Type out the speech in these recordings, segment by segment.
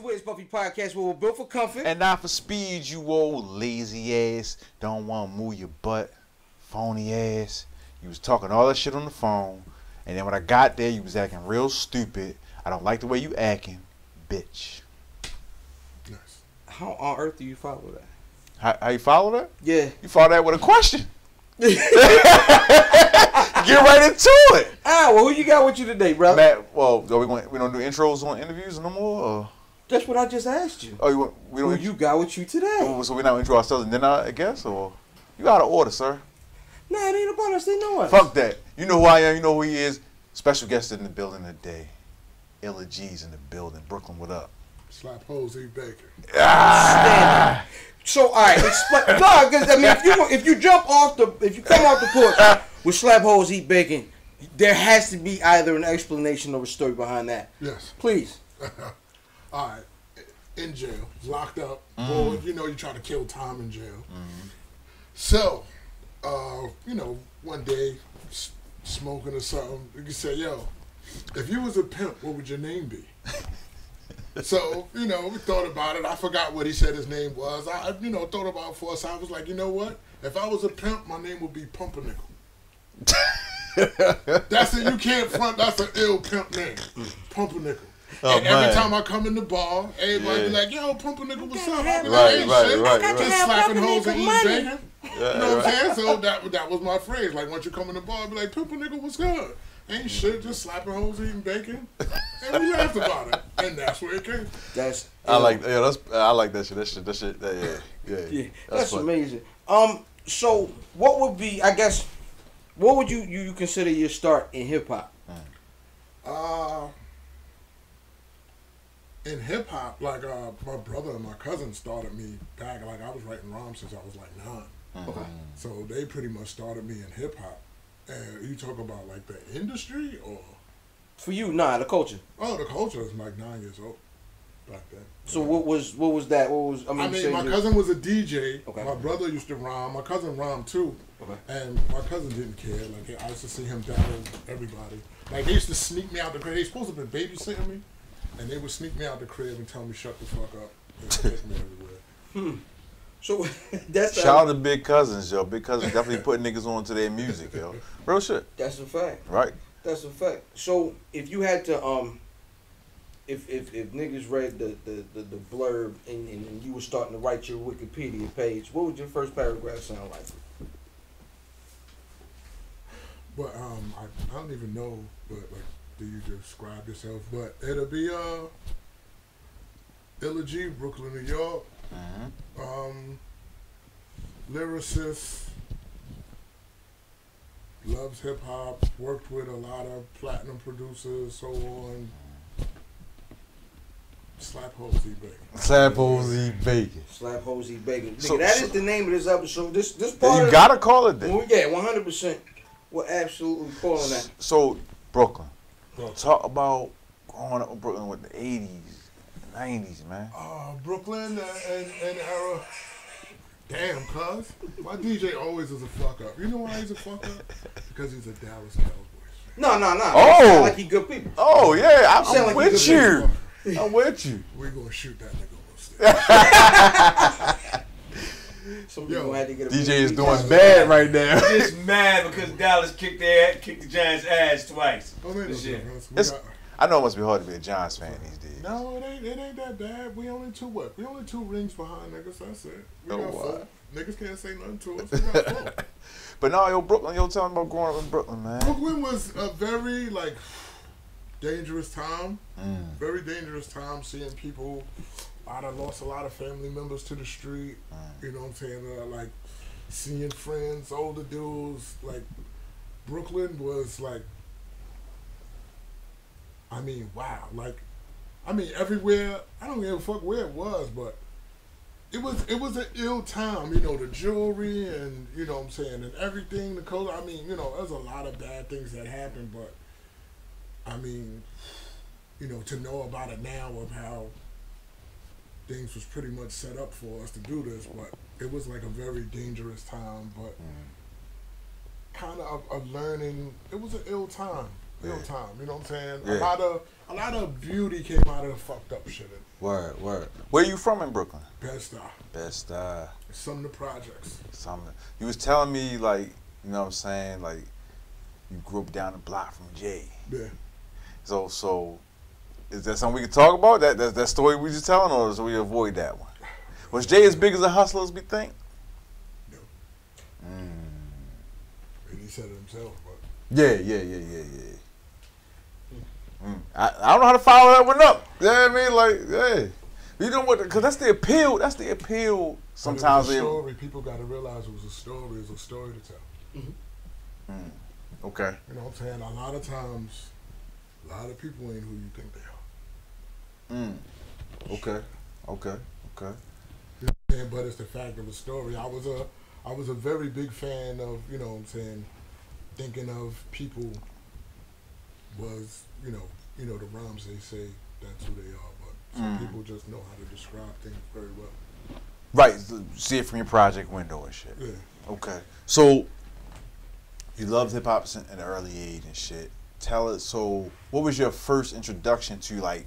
Where's Buffy podcast where we're built for comfort. And not for speed, you old lazy ass. Don't want to move your butt. Phony ass. You was talking all that shit on the phone. And then when I got there, you was acting real stupid. I don't like the way you acting. Bitch. Nice. How on earth do you follow that? How you follow that? Yeah. You follow that with a question. Get right into it. Well, who you got with you today, bro? Matt, well, we don't do intros on interviews no more? Or? That's what I just asked you. Oh, we don't. Who you got with you today? Oh, so we not intro ourselves and then I guess, or you out of order, sir? Nah, it ain't about us. They know us. Fuck that. You know who I am. You know who he is. Special guest in the building today. Illa G's in the building. Brooklyn, what up? Slap hoes, eat bacon. Ah. So, all right, explain. No, because I mean, if you come off the porch with slap hoes, eat bacon, there has to be either an explanation or a story behind that. Yes. Please. All right. In jail, locked up. Boy, you know you try to kill time in jail. So, one day smoking or something, you can say, "Yo, if you was a pimp, what would your name be?" So, we thought about it. I forgot what he said his name was. I thought about it for us. I was like, you know what? If I was a pimp, my name would be Pumpernickel. That's it. You can't front. That's an ill pimp name. Pumpernickel. Oh, and every time I come in the bar, everybody be like, yo, Pumpernickel, what's up? I be right, like, hey, right. Just slapping hoes and eating bacon. Yeah, You know what I'm saying? So that was my phrase. Like, once you come in the bar, I'd be like, Pumpernickel, what's good? Ain't shit, just slapping hoes, eating bacon. And we laughed about it. And that's where it came. I like that shit. That shit. Yeah. That's amazing. So what would be, I guess, what would you consider your start in hip hop? In hip hop, like my brother and my cousin started me back. Like I was writing rhymes since I was like 9. Okay. So they pretty much started me in hip hop. And you talk about like the industry or? For you, the culture. Oh, the culture is like 9 years old back then. So what was that? My cousin was a DJ. Okay. My brother used to rhyme. My cousin rhymed too. Okay. And my cousin didn't care. Like I used to see him battle everybody. Like they used to sneak me out the crib. They supposed to have been babysitting me, and they would sneak me out the crib and tell me shut the fuck up and take me everywhere. So that's shout out to Big Cousins, yo. Big Cousins definitely put niggas on to their music, yo. Real shit. That's a fact. Right. That's a fact. So if you had to if niggas read the blurb and you were starting to write your Wikipedia page, what would your first paragraph sound like? But I don't even know. But like, do you describe yourself? But it'll be Illa G, Brooklyn, New York. Lyricist, loves hip hop, worked with a lot of platinum producers, so on. Slap hoes, eat bacon. Slap hoes, eat bacon. Slap hoes, eat bacon. So, that is the name of this episode. This part. You gotta call it that. Yeah, 100%. We're absolutely calling that. So Brooklyn. Talk about growing up in Brooklyn with the 80s. 90s, man. Brooklyn and era. Damn, cuz. My DJ always is a fuck up. You know why he's a fuck up? Because he's a Dallas Cowboys fan. No. Oh. Sound like he good people. Oh, yeah. I'm like with you. I'm with you. We're going to shoot that nigga on stage. Yo, had to get a DJ is doing bad right now. I'm just mad because Dallas kicked the Giants' ass twice. Oh, man, this year. I know it must be hard to be a Giants fan these days. No, it ain't that bad. We only 2 rings behind niggas. That's it. We got 4. Niggas can't say nothing to us. We got 4. But no, Brooklyn, tell me about growing up in Brooklyn, man. Brooklyn was a very dangerous time. Very dangerous time. Seeing people. I lost a lot of family members to the street. You know what I'm saying? Seeing friends, older dudes. Brooklyn was wow. Everywhere. I don't give a fuck where it was, but it was an ill time. The jewelry and you know what I'm saying, and everything. The color. There's a lot of bad things that happened, but to know about it now of how things was pretty much set up for us to do this, but it was a very dangerous time, but kind of a learning. It was an ill time. real time. You know what I'm saying? Yeah. A lot of beauty came out of the fucked up shit. Word. Where you from in Brooklyn? Best some of the projects. You was telling me, like, you know what I'm saying, like, you grew up down the block from Jay. Yeah. So is that something we can talk about? That story we just telling, or should we avoid that one? Was Jay as big as a hustler as we think? No. And he said it himself, but. Yeah. I don't know how to follow that one up. You know what I mean? Like, yeah. You know what? Because that's the appeal. Sometimes it was a story. People got to realize it was a story. It's a story to tell. Okay. You know what I'm saying? A lot of times, a lot of people ain't who you think they are. Okay. You know what I'm saying? But it's the fact of the story. I was a very big fan of, you know what I'm saying, thinking of people was, you know the rhymes they say, that's who they are. But some people just know how to describe things very well. Right. See it from your project window and shit. Yeah. Okay. So you loved hip hop in the early age and shit. Tell us. So what was your first introduction to, like,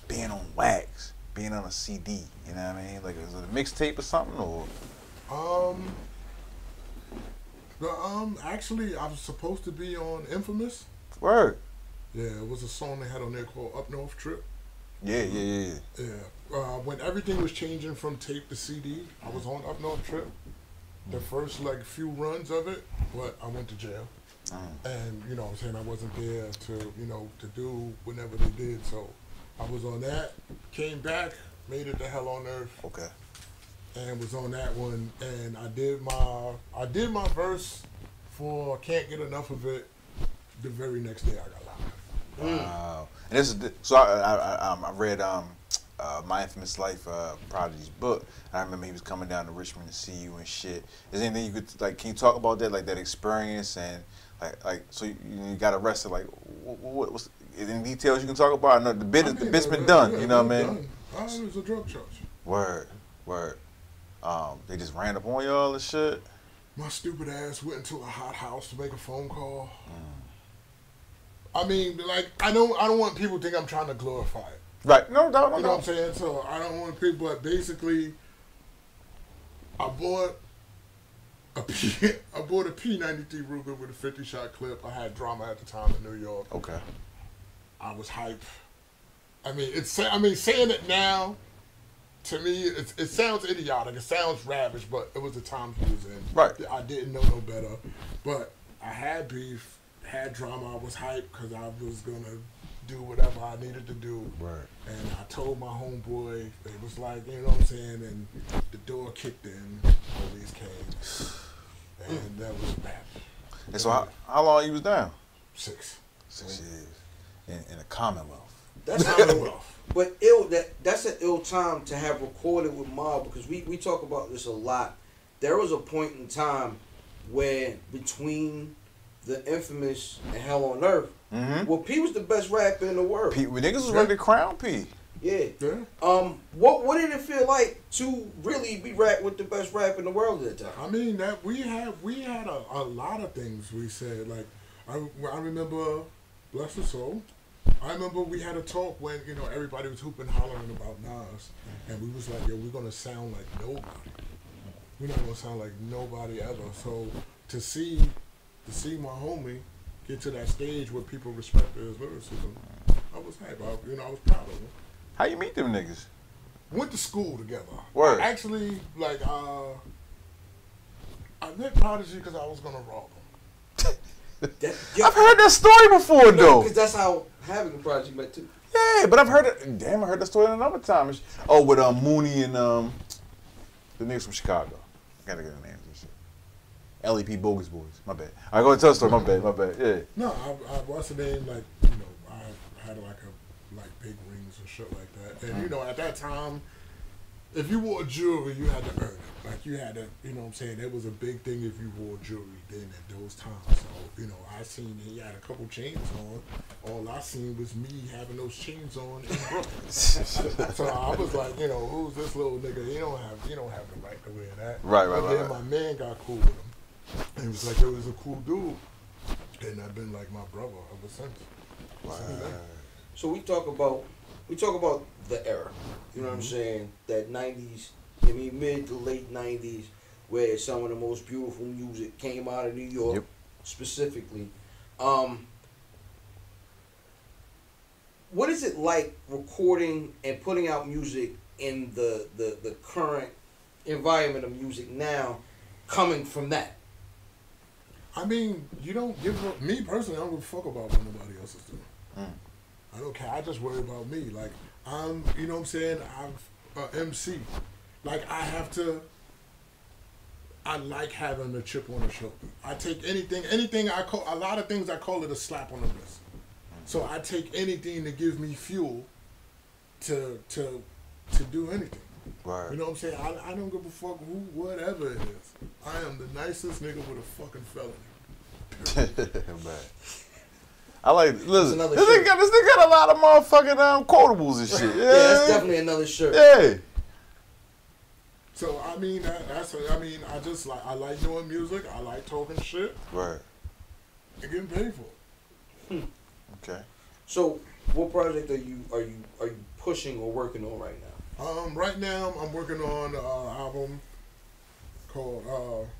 being on wax, being on a CD? You know what I mean? Like, was it a mixtape or something, or? Actually, I was supposed to be on Infamous. Word. Yeah, it was a song they had on there called Up North Trip. Yeah. When everything was changing from tape to CD, I was on Up North Trip. The first, like, few runs of it, but I went to jail. And, you know what I'm saying, I wasn't there to, you know, to do whatever they did. So I was on that, came back, made it to Hell on Earth. Okay. And was on that one, and I did my verse for Can't Get Enough of It. The very next day I got locked. Wow. And this is so I read My Infamous Life, Prodigy's book. I remember he was coming down to Richmond to see you and shit. Is there anything you could, like, can you talk about that, like, that experience, and like so you got arrested, like, what's any details you can talk about? I know the bit's been done. You know what I mean? It was a drug charge. Word. They just ran up on y'all and shit. My stupid ass went into a hot house to make a phone call. I mean, like, I don't want people to think I'm trying to glorify it. Right. No. You know what I'm saying? So I don't want people, but basically, I bought a P93 Ruger with a 50-shot clip. I had drama at the time in New York. Okay. I was hyped. I mean, saying it now, to me, it sounds idiotic. It sounds ravish, but it was the times we was in. Right. I didn't know no better. But I had beef, had drama. I was hyped because I was going to do whatever I needed to do. Right. And I told my homeboy, it was like, you know what I'm saying, and the door kicked in, police came, and that was bad. And so how long you was down? 6 years. In a Commonwealth. That's Commonwealth. But that's an ill time to have recorded with Mob, because we talk about this a lot. There was a point in time where between the Infamous and Hell on Earth, well, P was the best rapper in the world. P, niggas was ready to crown P. Yeah. What did it feel like to really be rapping with the best rapper in the world at the time? I mean, that we had a lot of things we said. Like, I remember, bless his soul, I remember we had a talk when, you know, everybody was hooping, hollering about Nas, and we was like, yo, we're gonna sound like nobody. We're not gonna sound like nobody ever. So to see my homie get to that stage where people respected his lyricism, I was hype. I was proud of him. How you meet them niggas? Went to school together. Word. Actually, like, I met Prodigy because I was gonna rob him. I've heard that story before, though. Because that's how having a project met too. Yeah, but I've heard it. Damn, I heard that story another time. Oh, with Mooney and the niggas from Chicago. I gotta get the names and shit. LEP Bogus Boys. My bad. I go tell the story. My bad. Yeah. No, what's the name? Like, you know, I had like big rings and shit like that. And you know, at that time, if you wore jewelry, you had to earn it. Like, you had to, you know what I'm saying? It was a big thing if you wore jewelry then at those times. So, you know, I seen he had a couple chains on. All I seen was me having those chains on in Brooklyn. So I was like, you know, who's this little nigga? You don't have the right to wear that. Right. Then my man got cool with him. And he was like, yo, he's a cool dude. And I've been like my brother ever since. Wow. So we talk about the era. You know what I'm saying? That '90s. I mean, mid to late '90s, where some of the most beautiful music came out of New York, Yep. specifically. What is it like recording and putting out music in the current environment of music now, coming from that? I mean, you don't give a, me personally, I don't give a fuck about what nobody else is doing. I don't care. I just worry about me. Like, you know what I'm saying? I'm a MC. Like, I like having a chip on the shoulder. I take anything I call, a lot of things I call it a slap on the wrist. So I take anything to give me fuel to do anything. Right. You know what I'm saying? I don't give a fuck who, whatever it is. I am the nicest nigga with a fucking felony. Man. I like, listen, another this shirt. nigga got a lot of motherfucking quotables and shit. Yeah, that's definitely another shirt. Yeah. So I mean, I like doing music. I like talking shit Right. and getting paid for it. Okay. So, what project are you pushing or working on right now? Right now I'm working on an album called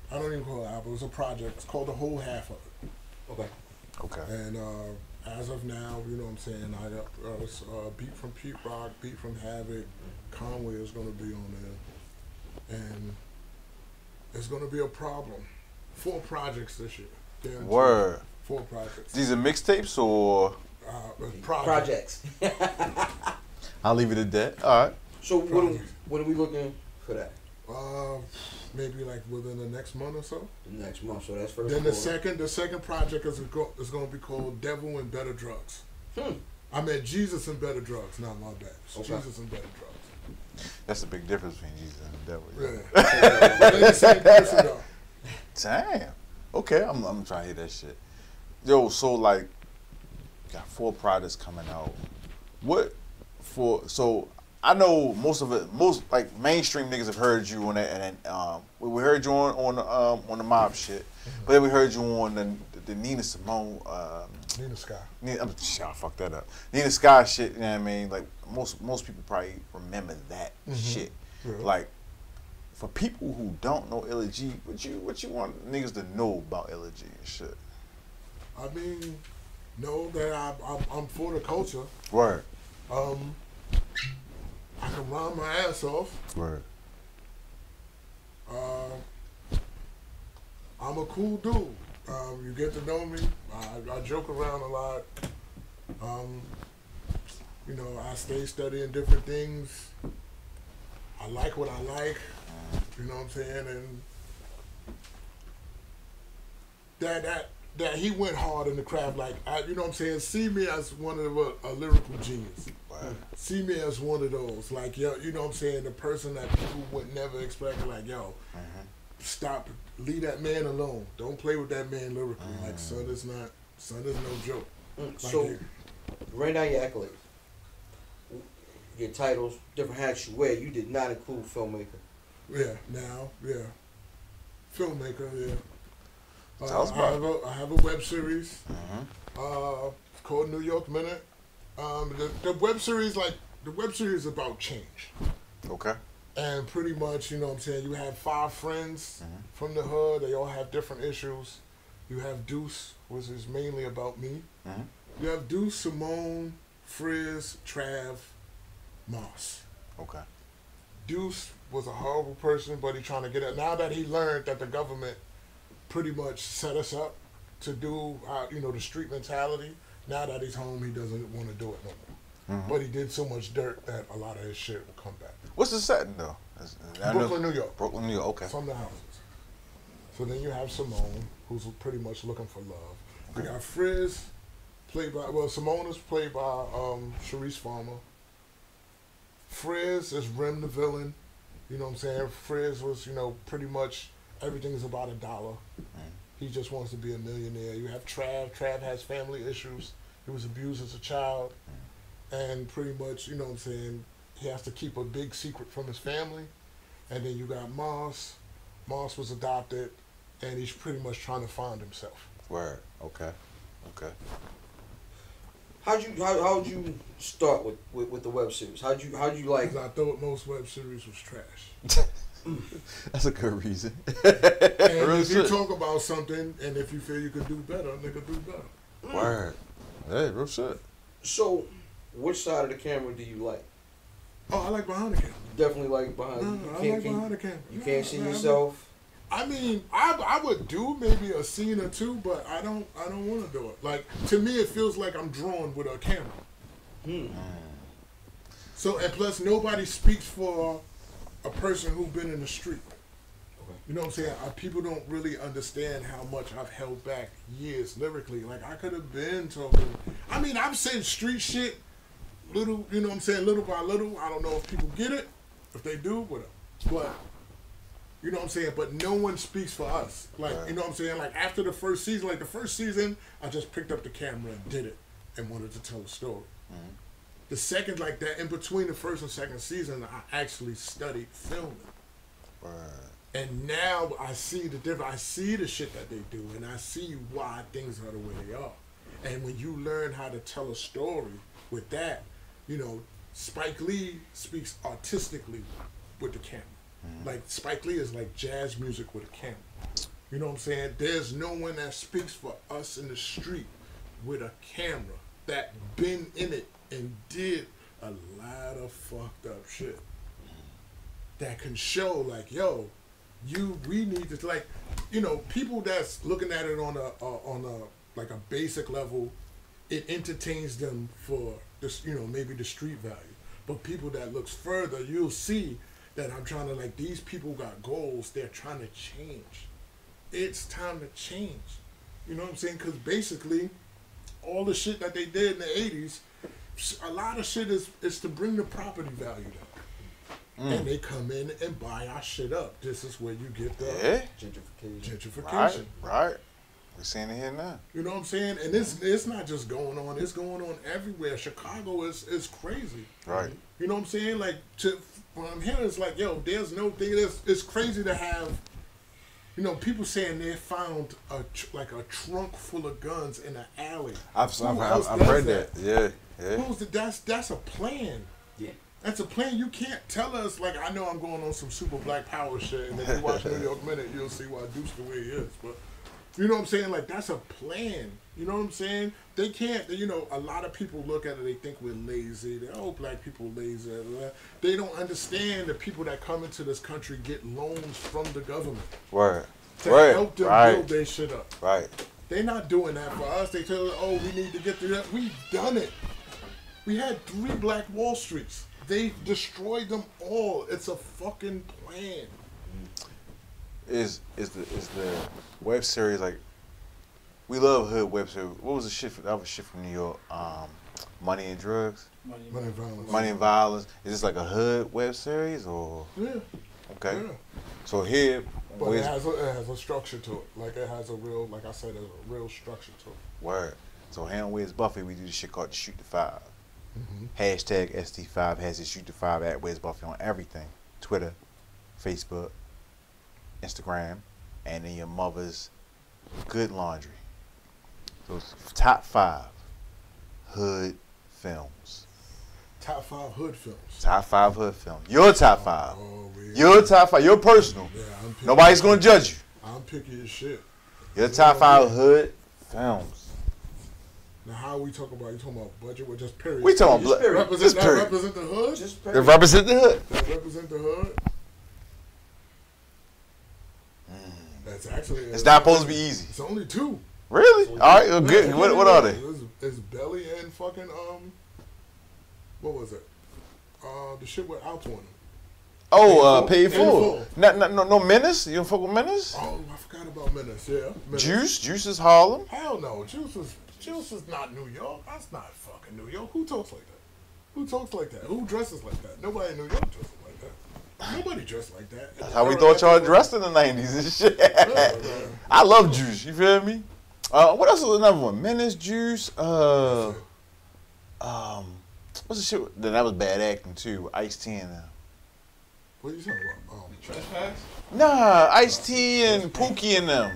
I don't even call it an album. It's a project. It's called The Whole Half of It. Okay. Okay. And as of now, you know what I'm saying, I got beat from Pete Rock, beat from Havoc, Conway is going to be on there, and it's going to be a problem. 4 projects this year. Guaranteed. Word. 4 projects. These are mixtapes or? Projects. I'll leave it at that. All right. So when are we looking for that? Maybe like within the next month or so. The next month. So that's first. Then the second project is going to be called Devil and Better Drugs. I meant Jesus and Better Drugs, not my bad. Okay. Jesus and Better Drugs. That's a big difference between Jesus and the devil. Yeah. They're the same person though. Damn. Okay, I'm trying to hear that shit. Yo, so like, got 4 products coming out. So I know most like mainstream niggas have heard you on that, and we heard you on the mob shit, but then we heard you on the Nina Simone. Nina Sky. I fucked that up. Nina Sky shit. You know what I mean? Like most people probably remember that shit. Yeah. Like for people who don't know Illa G, what you want niggas to know about Illa G and shit? I mean, know that I'm for the culture. Word. I can rhyme my ass off. Word. I'm a cool dude. You get to know me. I joke around a lot. You know, I stay studying different things. I like what I like. You know what I'm saying? And that he went hard in the craft. Like, you know what I'm saying? See me as one of a lyrical genius. Wow. See me as one of those. Like, yo, you know what I'm saying? The person that people would never expect. Like, yo, stop. Leave that man alone. Don't play with that man lyrically. Like, son is no joke. Like, So, right now your accolades, your titles, different hats you wear. You did not include filmmaker. yeah, now, yeah. Filmmaker, yeah. Tell us about I have a web series. It's called New York Minute. The web series is about change. Okay. And pretty much, you know what I'm saying, you have 5 friends from the hood. They all have different issues. You have Deuce, which is mainly about me. You have Deuce, Simone, Frizz, Trav, Moss. Okay. Deuce was a horrible person, but he's trying to get it. Now that he learned that the government pretty much set us up to do, you know, the street mentality, now that he's home, he doesn't want to do it no more. But he did so much dirt that a lot of his shit will come back. What's the setting though? Brooklyn, New York. Brooklyn, New York. Okay. From the houses. So then you have Simone, who's pretty much looking for love. We got Frizz, Simone is played by Sharice Farmer. Frizz is Rem the villain. You know what I'm saying? Frizz was, you know, pretty much everything's about $1. He just wants to be a millionaire. You have Trav. Trav has family issues. He was abused as a child. And pretty much, you know what I'm saying, he has to keep a big secret from his family. And then you got Moss. Moss was adopted, and he's pretty much trying to find himself. Word. Okay. Okay. How'd you start with the web series? How'd you like? Because I thought most web series was trash. That's a good reason. And if you talk about something, and if you feel you could do better, nigga, do better. Word. Hey, real shit. So, which side of the camera do you like? Oh, I like behind the camera. Definitely like behind. No, I like behind the camera. You can't see yourself. I mean, I would do maybe a scene or two, but I don't want to do it. Like, to me, it feels like I'm drawn with a camera. So, and plus, nobody speaks for a person who's been in the street. Okay. You know what I'm saying? People don't really understand how much I've held back years lyrically. Like, I could have been talking. I mean, I've said street shit, little, you know what I'm saying, little by little. I don't know if people get it. If they do, whatever. But, you know what I'm saying? But no one speaks for us. Like, you know what I'm saying? Like, after the first season, I just picked up the camera and did it and wanted to tell a story. The second, like that, in between the first and second season, I actually studied filming. And now I see the difference. I see the shit that they do, and I see why things are the way they are. And when you learn how to tell a story with that, you know, Spike Lee speaks artistically with the camera. Like, Spike Lee is like jazz music with a camera. You know what I'm saying? There's no one that speaks for us in the street with a camera that been in it and did a lot of fucked up shit that can show, like, yo, we need to, like, you know, people that's looking at it on a like a basic level, it entertains them for this, you know, maybe the street value. But people that looks further, you'll see that I'm trying to, like, these people got goals. They're trying to change. It's time to change. You know what I'm saying? Because basically, all the shit that they did in the 80s, a lot of shit is to bring the property value down. And they come in and buy our shit up. This is where you get the gentrification. Right. We're seeing it here now. You know what I'm saying? And it's not just going on. It's going on everywhere. Chicago is crazy. Right. You know what I'm saying? Like, what I'm hearing is like, yo, there's no thing. It's crazy to have, you know, people saying they found a trunk full of guns in an alley. I've heard that. Yeah. That's a plan. Yeah. That's a plan. You can't tell us, like, I know I'm going on some super black power shit, and if you watch New York Minute, you'll see why Deuce the way he is. But you know what I'm saying? Like, that's a plan. You know what I'm saying? They can't, you know, a lot of people look at it, they think we're lazy. Black people lazy. They don't understand the people that come into this country get loans from the government. Right. To help them build their shit up. Right. They're not doing that for us. They tell us, oh, we need to get through that. We've done it. We had 3 Black Wall Streets. They destroyed them all. It's a fucking plan. Is the web series, like, we love hood web series. What was the shit? That was shit from New York. Money and Drugs. Money and Violence. Money and Violence. Is this like a hood web series or? Yeah. Okay. Yeah. So here, but it has a structure to it. Like, it has a real, like I said, there's a real structure to it. Word. So here on Where's Buffy, we do this shit called the Shoot the 5. Hashtag ST5 has it Shoot the 5 at Where's Buffy on everything. Twitter, Facebook, Instagram, and in your mother's good laundry. So it's top 5 hood films. Top 5 hood films. Top 5 hood films. Your top 5. Oh, yeah. Your top 5. Your personal. Yeah, I'm picky. Nobody's gonna judge you. I'm picky as shit. Your top 5 hood films. Now, how we talk about? You talking about budget or just period? We talking about represent the hood. Just they represent the hood. That represent the hood. That's actually. It's not supposed to be easy. It's only 2. Really? All right. Well, good. What are they? It's Belly and fucking what was it? The shit with Alto on it. Oh, Paid Full. No Menace. You don't fuck with Menace? Oh, I forgot about Menace. Yeah. Menace. Juice is Harlem. Hell no. Juice is not New York. That's not fucking New York. Who talks like that? Who talks like that? Who dresses like that? Nobody in New York dresses like that. Nobody dressed like that. That's how we thought y'all dressed in the 90s and shit. Yeah. I love Juice. You feel me? What else was another one? Menace, Juice. What's the shit? Then that was bad acting too. Ice-T and them. What are you talking about? Trespass? Nah, Ice-T and Pookie and them.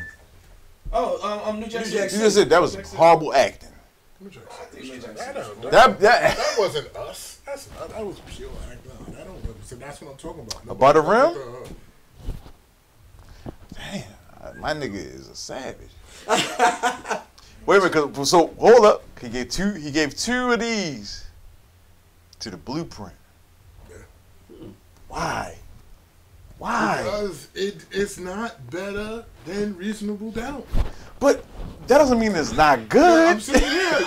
Oh, New Jack City. You just said that was horrible acting. Let me check. That That wasn't us. That was pure act. No, that don't. So that's what I'm talking about. Above the rim? Damn, my nigga is a savage. Wait a minute, cause so hold up. He gave two of these to the Blueprint. Yeah. Why? Why? Because it's not better than Reasonable Doubt. But that doesn't mean it's not Yeah, good. I'm saying, yeah.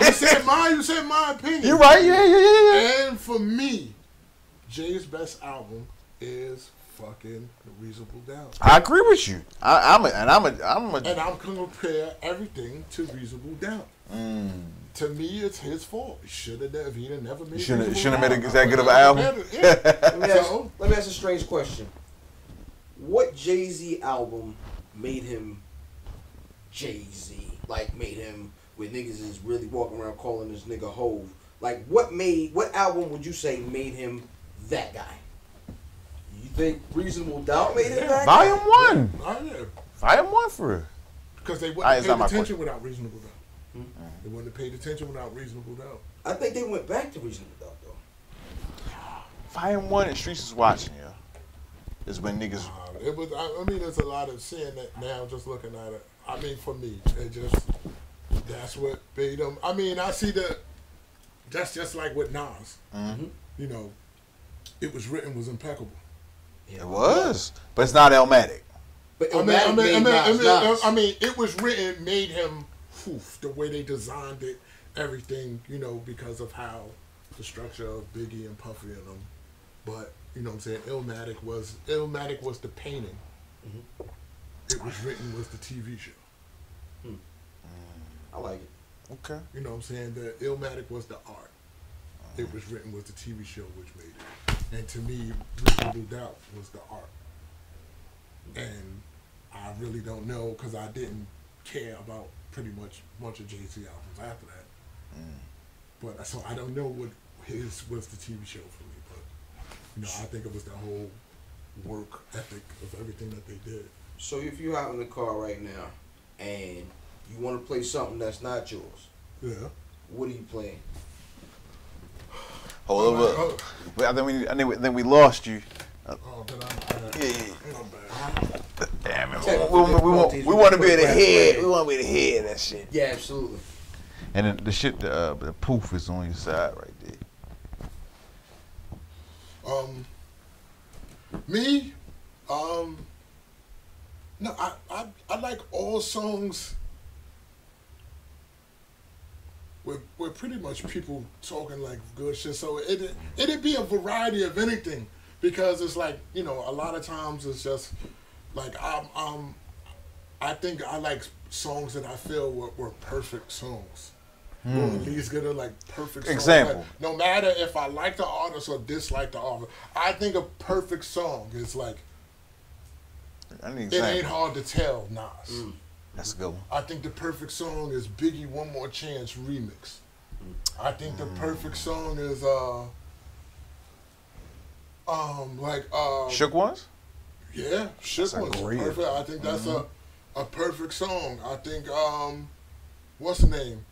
You said my opinion. You're right. Yeah. And for me, Jay's best album is fucking Reasonable Doubt. I agree with you. I'm a. And I'm gonna compare everything to Reasonable Doubt. To me, it's his fault. He should have never made. Shouldn't have made that good of an album. Yeah. Let me ask a strange question. What Jay-Z album made him Jay-Z? Like, made him where niggas is really walking around calling this nigga Hove? Like, what album would you say made him that guy? You think Reasonable Doubt made him that Volume guy? 1. Oh, yeah. Volume 1 for real. Because they wouldn't have paid attention question. without Reasonable Doubt. They wouldn't have paid attention without Reasonable Doubt. I think they went back to Reasonable Doubt, though. Volume 1 and Streets is watching, yeah. Is when niggas. It was. I mean, there's a lot of seeing that now. Just looking at it. I mean, for me, that's what made them. I mean, I see that. That's just like with Nas. You know, it was impeccable. It was, but it's not Elmatic. But I Nas. mean, it was written, made him the way they designed it, everything. You know, because of how the structure of Biggie and Puffy and them. But you know what I'm saying? Illmatic was the painting. It was written was the TV show. I like it. Okay. You know what I'm saying? The Illmatic was the art. It was written was the TV show which made it. And to me, Reasonable Doubt was the art. And I really don't know because I didn't care about pretty much a bunch of Jay-Z albums after that. But so I don't know what his was the TV show for me. But you know, I think it was the whole work ethic of everything that they did. So if you're out in the car right now and you want to play something that's not yours, Yeah. what are you playing? Hold up. Wait, I think we lost you. Oh, then Yeah. Damn it. Technical We want to be able to hear. We want to be able to hear that shit. Yeah, absolutely. And then the shit, the poof is on your side right there. Me, no, I like all songs where pretty much people talking like good shit. So it'd be a variety of anything because it's like, you know, a lot of times it's just like I think I like songs that I feel were perfect songs. Or at least get a like perfect song. Example. Like, no matter if I like the artist or dislike the artist, I think a perfect song is like it ain't hard to tell Nas. That's a good one. I think the perfect song is Biggie One More Chance remix. I think the perfect song is Shook Ones? Yeah, Shook That's Ones. a great- Perfect. I think that's a perfect song. I think what's the name?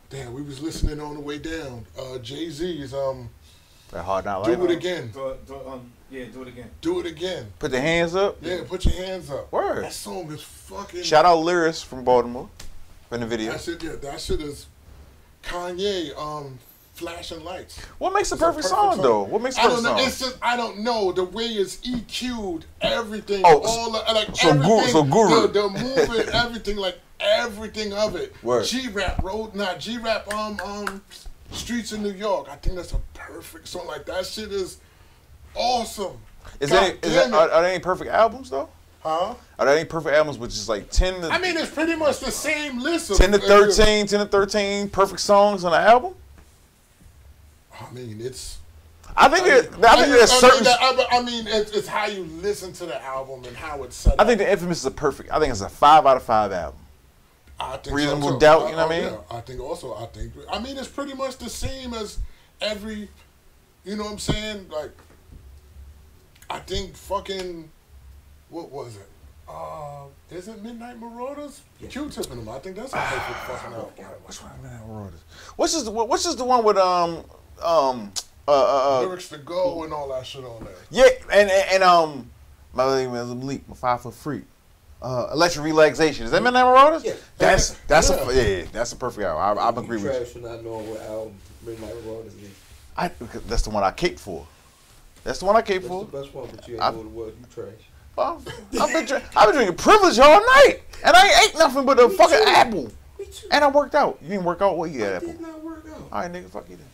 Damn, we was listening on the way down. Jay-Z's That Hard Not Do Life. It Again. Do it again. Do It Again. Put the hands up. Yeah, put your hands up. Word. That song is fucking. Shout out Lyris from Baltimore in the video. That shit is Kanye. Flashing Lights. What makes a It's a perfect song though? What makes a I perfect don't know. song? It's just I don't know the way it's EQ'd everything. Oh, all the, like so everything. so Guru. The movement, everything, like everything of it. Word. G-Rap Streets in New York. I think that's a perfect song. Like that shit is awesome. Are there any perfect albums though? Huh? Are there any perfect albums with just like 10 to I mean, it's pretty much the same list. 10 to 13 perfect songs on an album? I mean, it's. I think there's certain. I mean, it's how you listen to the album and how it's set up. I think The Infamous is a perfect. I think it's a 5 out of 5 album. I think Reasonable so too. Doubt, you know what I mean? Yeah, I think also. I mean, it's pretty much the same as every. You know what I'm saying? Like, I think fucking. What was it? Is it Midnight Marauders? Yeah. Q-tipping them. I think that's a perfect fucking album. Which one? Midnight Marauders. What's just the one with Lyrics to Go and all that shit on there. Yeah, and my name is Malik, my 5 foot freak. Electric Relaxation. Is that Midnight Marauders? Yeah. That's Yeah. that's a perfect album. I agree with you. Trash for not knowing what album Midnight Marauders is. That's the one I caped for. That's the one I caped That's for. the best one, but you ain't know what it was. You trash. Well, I've been drinking privilege all night, and I ain't ate nothing but a fucking too. apple. Me too. And I worked out. You didn't work out? What you had, I apple? did not work out. All right, nigga, fuck you then.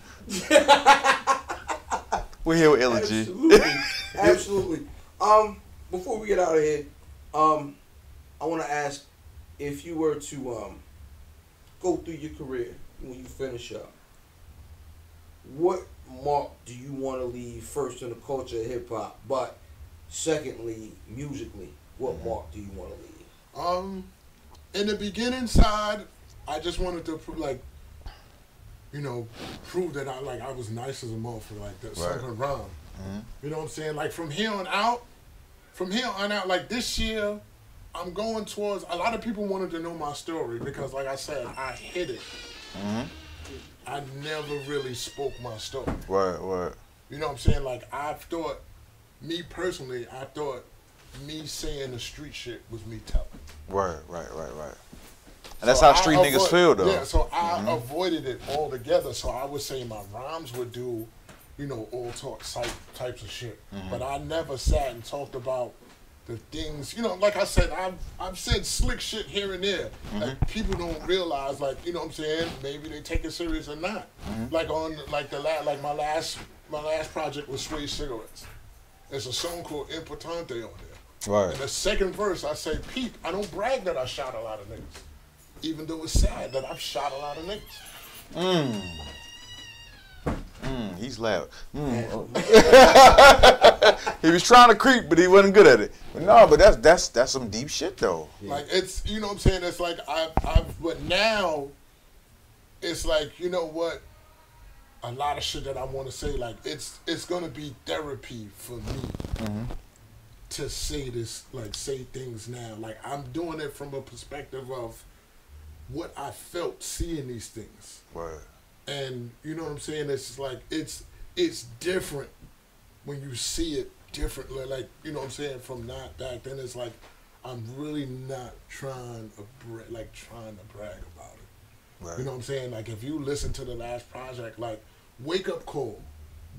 We're here with Elegy. Absolutely. Absolutely. Before we get out of here, I want to ask if you were to go through your career when you finish up, what mark do you want to leave first in the culture of hip hop, but secondly, musically, what mark do you want to leave? In the beginning side, I just wanted to prove that I was nice as a motherfucker, like that. Right. Something wrong. You know what I'm saying? Like from here on out, like this year, I'm going towards. A lot of people wanted to know my story because, like I said, I hid it. I never really spoke my story. Word. You know what I'm saying? Like I thought me saying the street shit was me telling. Right. And that's how street niggas feel, though. Yeah, so I avoided it altogether. So I would say my rhymes would do, all talk types of shit. But I never sat and talked about the things, like I said, I've said slick shit here and there. Like people don't realize, like, you know what I'm saying? Maybe they take it serious or not. Like on my last project was Straight Cigarettes. There's a song called Importante on there. Right. In the second verse, I say, Peep, I don't brag that I shot a lot of niggas. Even though it's sad that I've shot a lot of niggas. He's loud. He was trying to creep, but he wasn't good at it. But no, but that's some deep shit though. Like it's, you know what I'm saying? It's like but now, it's like, you know what? A lot of shit that I want to say, like it's gonna be therapy for me to say this, like say things now. Like I'm doing it from a perspective of what I felt seeing these things. Word. And you know what I'm saying? It's just like it's different when you see it differently. Like, you know what I'm saying? From not back then, it's like I'm really not trying to brag about it. Right. You know what I'm saying? Like if you listen to the last project, like Wake Up Call,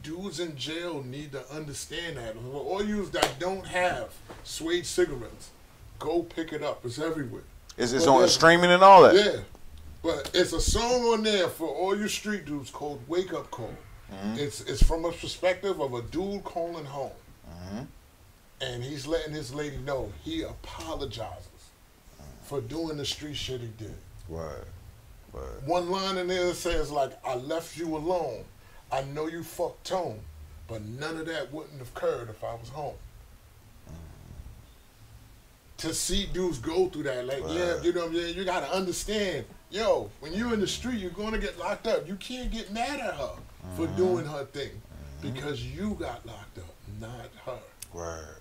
dudes in jail need to understand that. For all you that don't have Suede cigarettes, go pick it up. It's everywhere. It's on streaming and all that. Yeah. But it's a song on there for all you street dudes called Wake Up Call. It's from a perspective of a dude calling home. And he's letting his lady know he apologizes for doing the street shit he did. Word. One line in there says, like, I left you alone. I know you fucked Tone, but none of that wouldn't have occurred if I was home. To see dudes go through that, like, yeah, you know what I'm saying? You got to understand, yo, when you're in the street, you're going to get locked up. You can't get mad at her for doing her thing because you got locked up, not her. Word.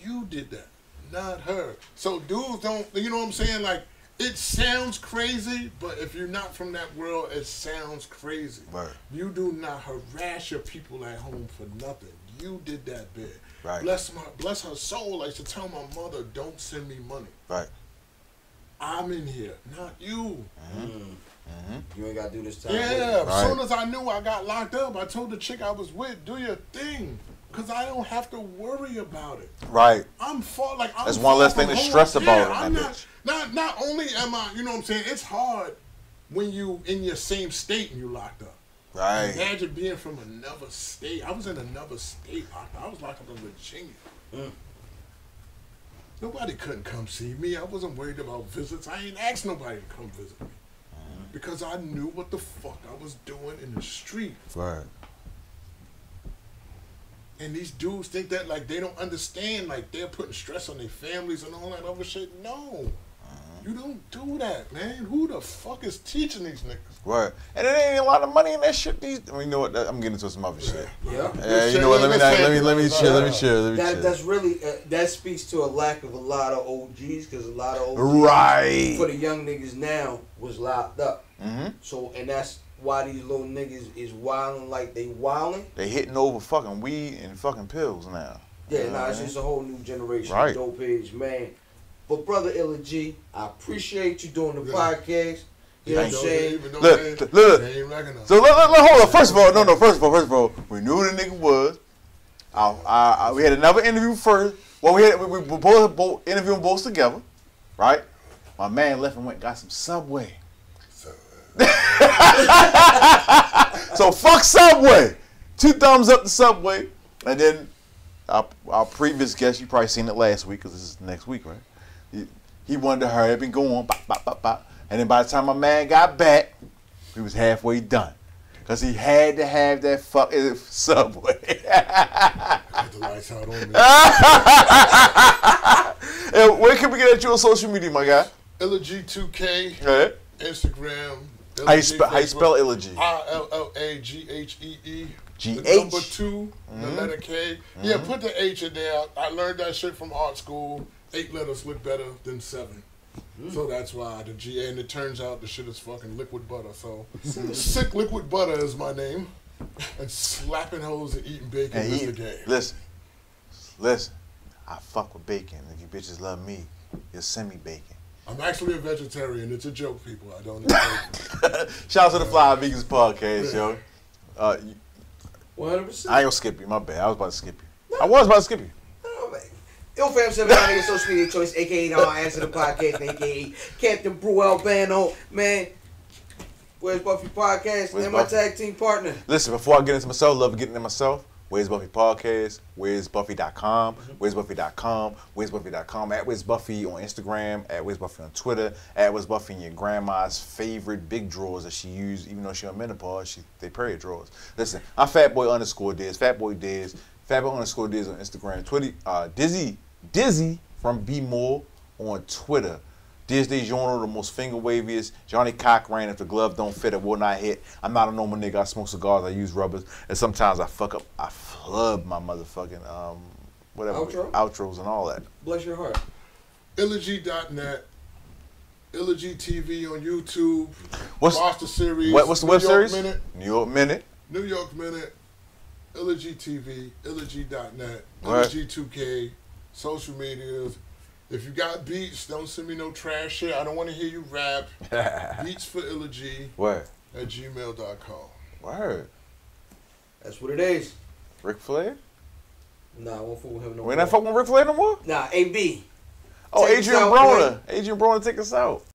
You did that, not her. So dudes don't, you know what I'm saying? Like, it sounds crazy, but if you're not from that world, it sounds crazy. Right. You do not harass your people at home for nothing. You did that bit. Right. Bless her soul. I used to tell my mother, don't send me money. Right. I'm in here, not you. You ain't got to do this time. Yeah, Right. as soon as I knew I got locked up, I told the chick I was with, do your thing. Because I don't have to worry about it. Right. That's one less thing to stress about. I'm not only am I, you know what I'm saying, it's hard when you in your same state and you locked up. Right. Imagine being from another state. I was in another state locked up. I was locked up in Virginia. Nobody couldn't come see me. I wasn't worried about visits. I ain't asked nobody to come visit me. Because I knew what the fuck I was doing in the street. Right. And these dudes think that, like, they don't understand, like, they're putting stress on their families and all that other shit. No. You don't do that, man. Who the fuck is teaching these niggas? Right. And there ain't a lot of money in that shit. You know what? I'm getting into some other shit. Yeah. You know what? Let me chill. That's really that speaks to a lack of a lot of OGs because a lot of OGs for the young niggas now was locked up. Mm-hmm. So and that's why these little niggas is wilding like they wilding. They hitting over fucking weed and fucking pills now. Yeah, it's just a whole new generation of dope heads, man. But brother Illa G, I appreciate you doing the podcast. You know what I'm saying? Look. So hold on. First of all, we knew who the nigga was. We had another interview first. Well, we both interviewing both together, right? My man left and went and got some Subway. So fuck Subway. 2 thumbs up to Subway. And then our previous guest, you probably seen it last week because this is next week, right? He wanted to hurry up and go on, bop, bop, bop, bop. And then by the time my man got back, he was halfway done. Because he had to have that fucking Subway. Got the lights out on me. And where can we get at you on social media, my guy? Illa G2K, Instagram. How you spell Illa G? ILLAGHEE. GH? The number 2, the letter K. Yeah, put the H in there. I learned that shit from art school. 8 letters look better than 7. So that's why the G. And it turns out the shit is fucking liquid butter. So Sick Liquid Butter is my name. And slapping hoes and eating bacon is the game. Listen. I fuck with bacon. If you bitches love me, you'll send me bacon. I'm actually a vegetarian. It's a joke, people. I don't eat bacon. Shout out to the Fly Vegans podcast, yo. 100%. I ain't gonna skip you. My bad. I was about to skip you. I was about to skip you. illfam 79 social media choice, aka the Answer the Podcast, aka Captain Brew Albano. Man, where's Buffy Podcast? And my tag team partner. Listen, before I get into myself, love getting into myself. Where's Buffy Podcast? Where's Buffy.com? Where's Buffy.com? Where's Buffy.com? At Where's Buffy on Instagram. At Where's Buffy on Twitter. At Where's Buffy in your grandma's favorite big drawers that she used, even though she on menopause, they period drawers. Listen, I'm Fatboy_Dizz. Fatboy Dizz. Fatboy_Dizz on Instagram. Twitter. Dizzy from B More on Twitter. Dizz DeJourno, the most finger waviest. Johnny Cochran, if the glove don't fit, it will not hit. I'm not a normal nigga. I smoke cigars. I use rubbers. And sometimes I fuck up. I flub my motherfucking outros and all that. Bless your heart. IllaG.net. IllaG TV on YouTube. Watch the series. What's the web series? New York Minute. New York Minute. IllaG TV. IllaG.net. IllaG2K. Social medias. If you got beats, don't send me no trash shit. I don't want to hear you rap. Beats for IllaG. Word. At gmail.com. Word. That's what it is. Ric Flair? Nah, I won't fool with him no more. We not fucking with Ric Flair no more? Nah, AB. Oh, Adrian Broner. Adrian Broner, take us out.